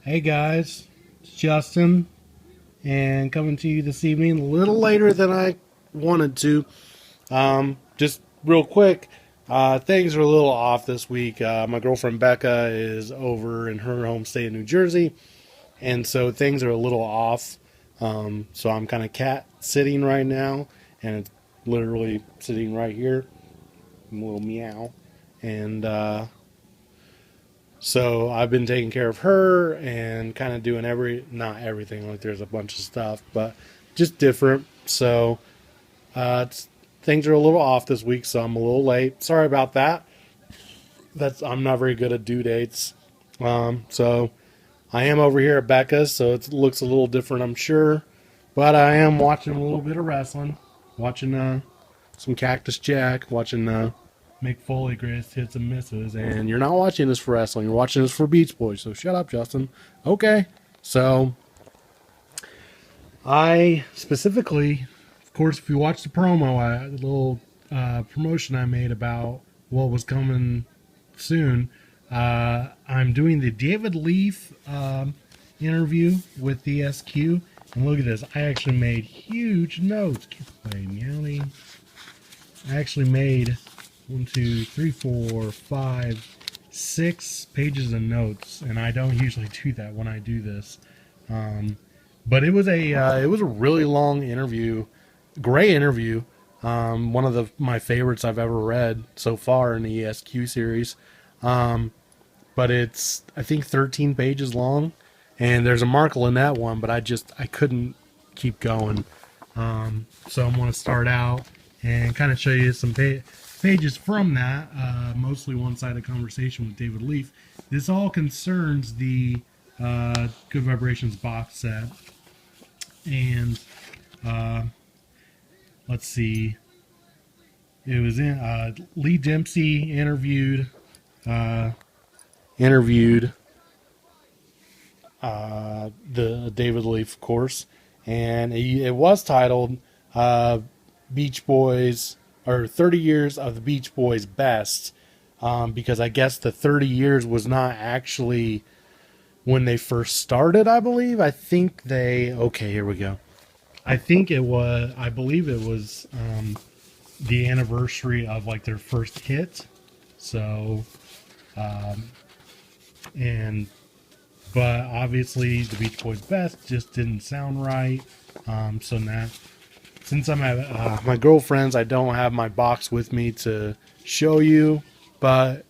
Hey guys, it's Justin, and coming to you this evening a little later than I wanted to. Just real quick, things are a little off this week. My girlfriend Becca is over in her home state of New Jersey, and so things are a little off. So I'm kind of cat sitting right now, and it's literally sitting right here, a little meow, and so I've been taking care of her and kind of doing not everything, like there's a bunch of stuff, but just different. So things are a little off this week, so I'm a little late. Sorry about that. I'm not very good at due dates. So I am over here at Becca's, so it looks a little different, I'm sure. But I am watching a little bit of wrestling, watching some Cactus Jack, watching Mick Foley greatest hits and misses. And you're not watching this for wrestling, you're watching this for Beach Boys. So shut up, Justin. Okay. So I specifically, of course, if you watch the promo, the little promotion I made about what was coming soon, I'm doing the David Leaf interview with the SQ. And look at this. I actually made huge notes. Get away, meowly. I actually made 6 pages of notes, and I don't usually do that when I do this. But it was a really long interview, great interview. One of my favorites I've ever read so far in the ESQ series. But it's I think 13 pages long, and there's a Markle in that one, but I couldn't keep going. So I'm going to start out and kind of show you some pages from that, mostly one-sided conversation with David Leaf. This all concerns the Good Vibrations box set, and let's see, it was in Lee Dempsey interviewed the David Leaf, of course, and it was titled Beach Boys, or 30 Years of the Beach Boys Best, because I guess the 30 years was not actually when they first started, I believe. Okay, here we go. I believe it was the anniversary of like their first hit. So, and but obviously the Beach Boys Best just didn't sound right. So now, since I'm at my girlfriend's, I don't have my box with me to show you. But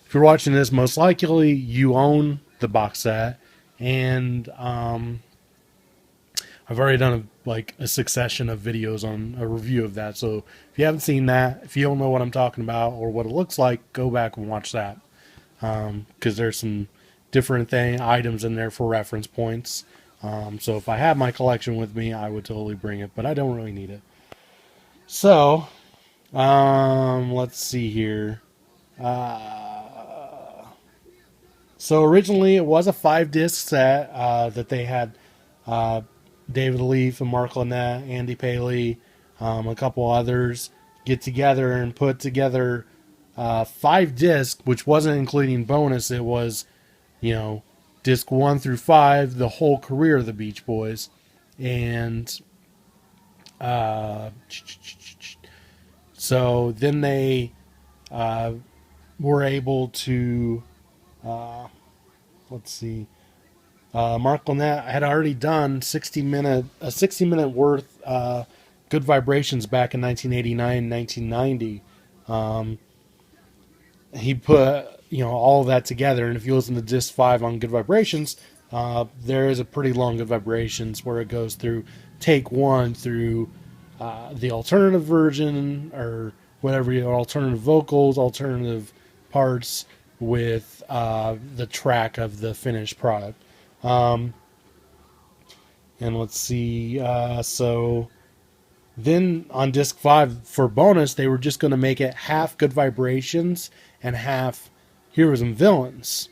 if you're watching this, most likely you own the box set, and I've already done a succession of videos on a review of that. So if you haven't seen that, if you don't know what I'm talking about or what it looks like, go back and watch that, because there's some different items in there for reference points. So if I had my collection with me, I would totally bring it, but I don't really need it. So let's see here. So originally it was a 5-disc set that they had David Leaf and Mark Lynette, Andy Paley, a couple others get together and put together 5 discs, which wasn't including bonus. It was, disc 1 through 5, the whole career of the Beach Boys. And so then they were able to, let's see, Mark Lynette had already done a 60-minute worth Good Vibrations back in 1989, 1990. He put all of that together, and if you listen to disc 5 on Good Vibrations, there is a pretty long Good Vibrations where it goes through take 1 through the alternative version, or whatever, alternative vocals, alternative parts with the track of the finished product. And let's see, so then on disc 5 for bonus, they were just going to make it half Good Vibrations and half Heroes and Villains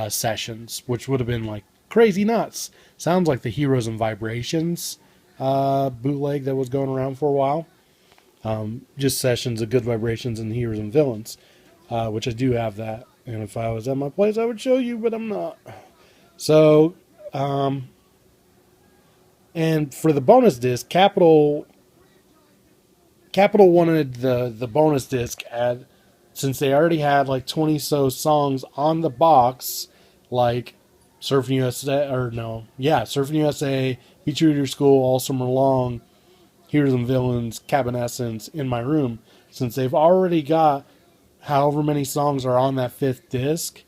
sessions, which would have been like crazy nuts. Sounds like the Heroes and Vibrations bootleg that was going around for a while. Just sessions of Good Vibrations and Heroes and Villains, which I do have that. And if I was at my place, I would show you, but I'm not. So Um, and for the bonus disc, Capital wanted the bonus disc at, since they already had like 20 so songs on the box, like Surfing USA, or no, yeah, Surfing USA, Be True to Your School, All Summer Long, Heroes and Villains, Cabin Essence, In My Room. Since they've already got however many songs are on that fifth disc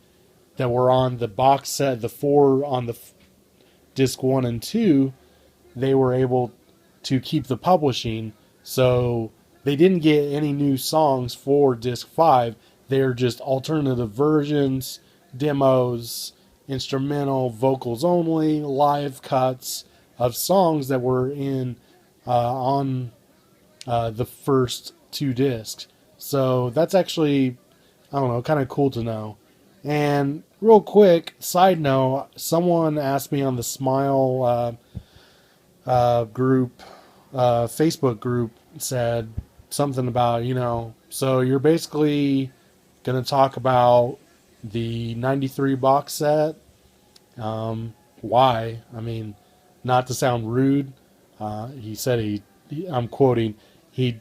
that were on the box set, the four on the disc one and two, they were able to keep the publishing. So they didn't get any new songs for disc 5. They're just alternative versions, demos, instrumental, vocals only, live cuts of songs that were in on the first two discs. So that's actually, I don't know, kind of cool to know. And real quick, side note, someone asked me on the Smile group, Facebook group, said something about, so you're basically going to talk about the 93 box set. Why? I mean, not to sound rude, he said I'm quoting, he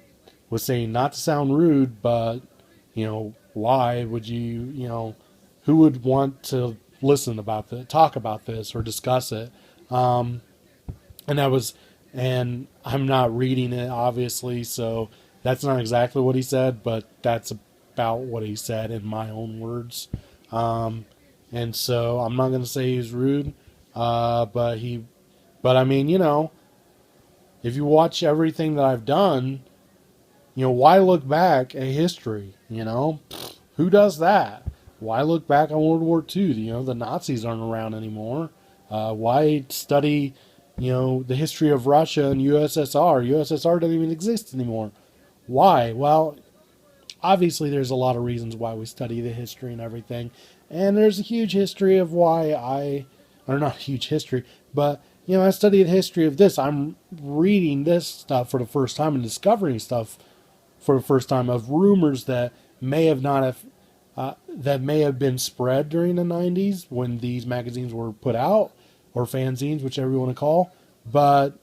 was saying not to sound rude, but, why would who would want to listen about this, talk about this, or discuss it? And that was, and I'm not reading it obviously, so that's not exactly what he said, but that's about what he said in my own words. And so I'm not going to say he's rude, but I mean, if you watch everything that I've done, why look back at history? Who does that? Why look back on World War II? The Nazis aren't around anymore. Why study, the history of Russia and USSR? USSR doesn't even exist anymore. Why? Well, obviously there's a lot of reasons why we study the history and everything. And there's a huge history of or not a huge history, but, I studied the history of this. I'm reading this stuff for the first time and discovering stuff for the first time of rumors that may have not have that may have been spread during the 90s when these magazines were put out, or fanzines, whichever you want to call. But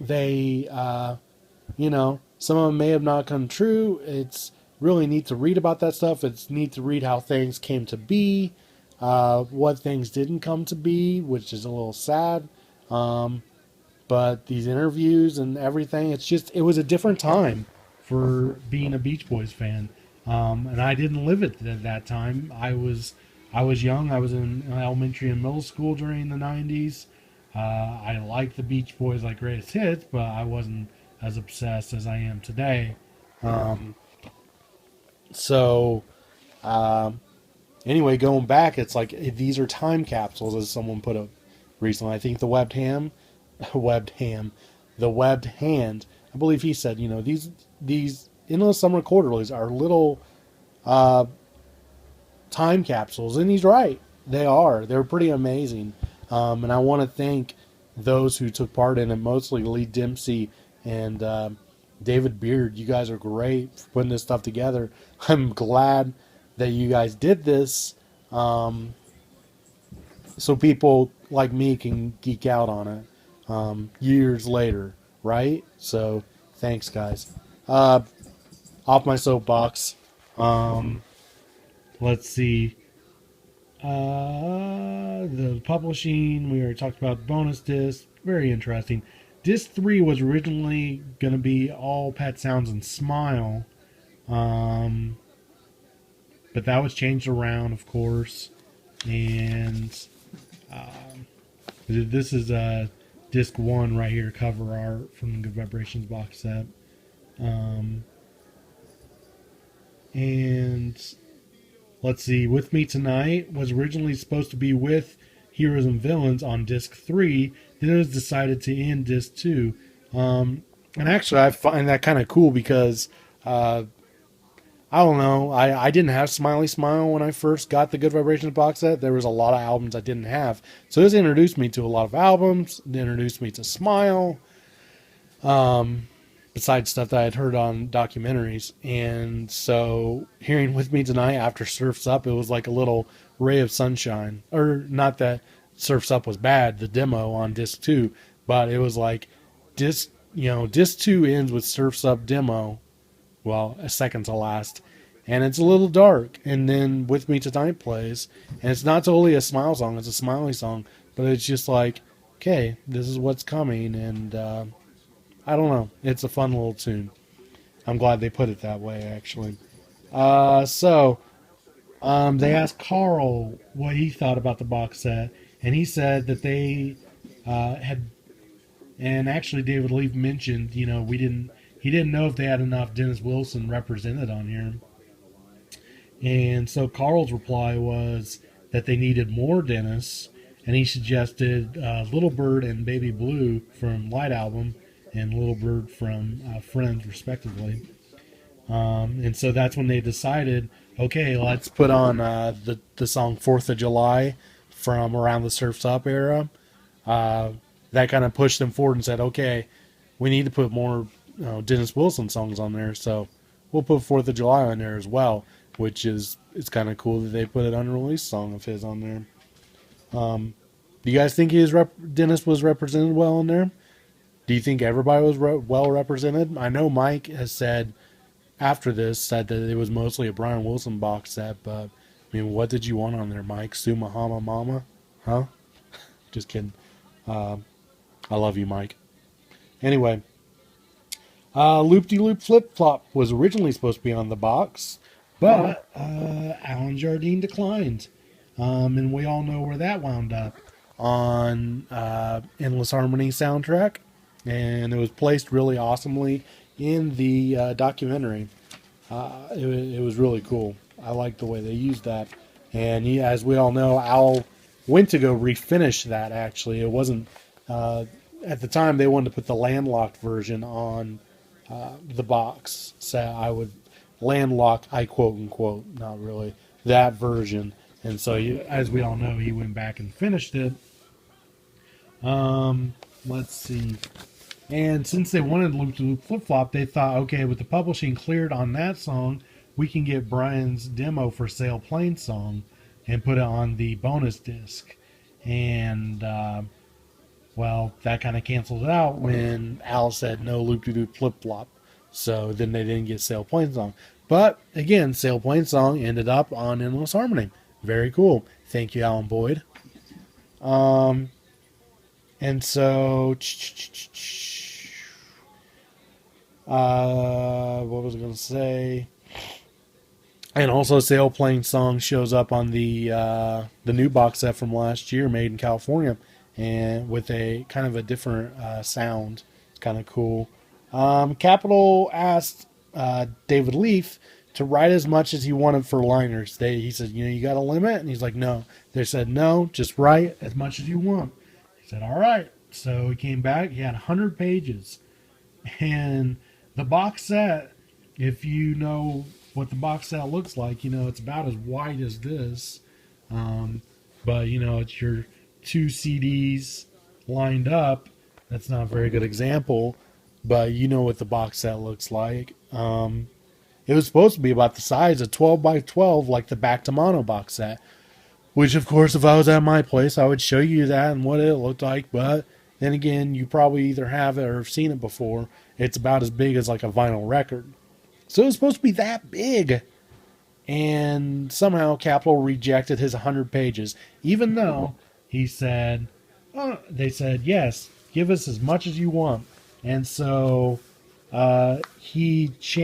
they, some of them may have not come true. It's really neat to read about that stuff. It's neat to read how things came to be, what things didn't come to be, which is a little sad. But these interviews and everything, it was a different time for being a Beach Boys fan. And I didn't live it at that time. I was young. I was in elementary and middle school during the 90s. I liked the Beach Boys like greatest hits, but I wasn't as obsessed as I am today. So, anyway, going back, it's like these are time capsules, as someone put it recently. I think the webbed hand. I believe he said, these Endless Summer Quarterlies are little time capsules, and he's right. They are. They're pretty amazing. And I want to thank those who took part in it, mostly Lee Dempsey and David Beard. You guys are great for putting this stuff together. I'm glad that you guys did this, so people like me can geek out on it years later, right? So thanks, guys. Off my soapbox. Let's see. The publishing, we already talked about bonus disc. Very interesting. Disc 3 was originally going to be all Pet Sounds and Smile. But that was changed around, of course. And this is disc 1 right here, cover art from the Good Vibrations box set. And let's see, With Me Tonight was originally supposed to be with Heroes and Villains on disc 3. Then it was decided to end disc 2. And actually, I find that kind of cool because I don't know. I didn't have Smiley Smile when I first got the Good Vibrations box set. There was a lot of albums I didn't have. So this introduced me to a lot of albums. It introduced me to Smile. Besides stuff that I had heard on documentaries. And so hearing With Me Tonight after Surf's Up, it was like a little ray of sunshine. Or not that Surf's Up was bad, the demo on disc 2, but it was like disc 2 ends with Surf's Up demo, well, a second to last, and it's a little dark. And then With Me Tonight plays, and it's not totally a smile song; it's a smiley song, but it's just like, okay, this is what's coming, and I don't know, it's a fun little tune. I'm glad they put it that way, actually. They asked Carl what he thought about the box set, and he said that they had, and actually David Leaf mentioned, he didn't know if they had enough Dennis Wilson represented on here. And so Carl's reply was that they needed more Dennis, and he suggested Little Bird and Baby Blue from Light Album, and Little Bird from Friends, respectively. And so that's when they decided, okay, let's put on the song 4th of July from around the Surf's Up era. That kind of pushed them forward and said, okay, we need to put more Dennis Wilson songs on there, so we'll put 4th of July on there as well, which is, it's kind of cool that they put an unreleased song of his on there. Do you guys think Dennis was represented well in there? Do you think everybody was well represented? I know Mike has said after this, said that it was mostly a Brian Wilson box set, but I mean, what did you want on there, Mike? Sumahama Mama? Huh? Just kidding. I love you, Mike. Anyway, Loop De Loop Flip Flop was originally supposed to be on the box, but Alan Jardine declined. And we all know where that wound up on Endless Harmony soundtrack. And it was placed really awesomely in the documentary. It was really cool. I liked the way they used that. And as we all know, Al went to go refinish that, actually. It wasn't, at the time, they wanted to put the landlocked version on the box. So I would landlock, I quote unquote, not really, that version. And so, as we all know, he went back and finished it. Let's see. And since they wanted Loop to Loop Flip Flop, they thought, okay, with the publishing cleared on that song, we can get Brian's demo for Sail Plane Song and put it on the bonus disc. And, well, that kind of canceled it out when Al said no Loop to Loop Flip Flop. So then they didn't get Sail Plane Song. But, again, Sail Plane Song ended up on Endless Harmony. Very cool. Thank you, Alan Boyd. And so, what was I going to say? And also, Sail Plane Song shows up on the new box set from last year, made in California, and with a kind of a different sound. It's kind of cool. Capitol asked David Leaf to write as much as he wanted for liners. He said, you got a limit? And he's like, no. They said, no, just write as much as you want. He said, all right. So he came back. He had 100 pages. And the box set, if you know what the box set looks like, it's about as wide as this. But, it's your 2 CDs lined up. That's not a very good example. But you know what the box set looks like. It was supposed to be about the size of 12 by 12, like the Back to Mono box set. Which, of course, if I was at my place, I would show you that and what it looked like. But then again, you probably either have it or have seen it before. It's about as big as like a vinyl record. So it was supposed to be that big. And somehow Capitol rejected his 100 pages. Even though he said, they said, yes, give us as much as you want. And so he changed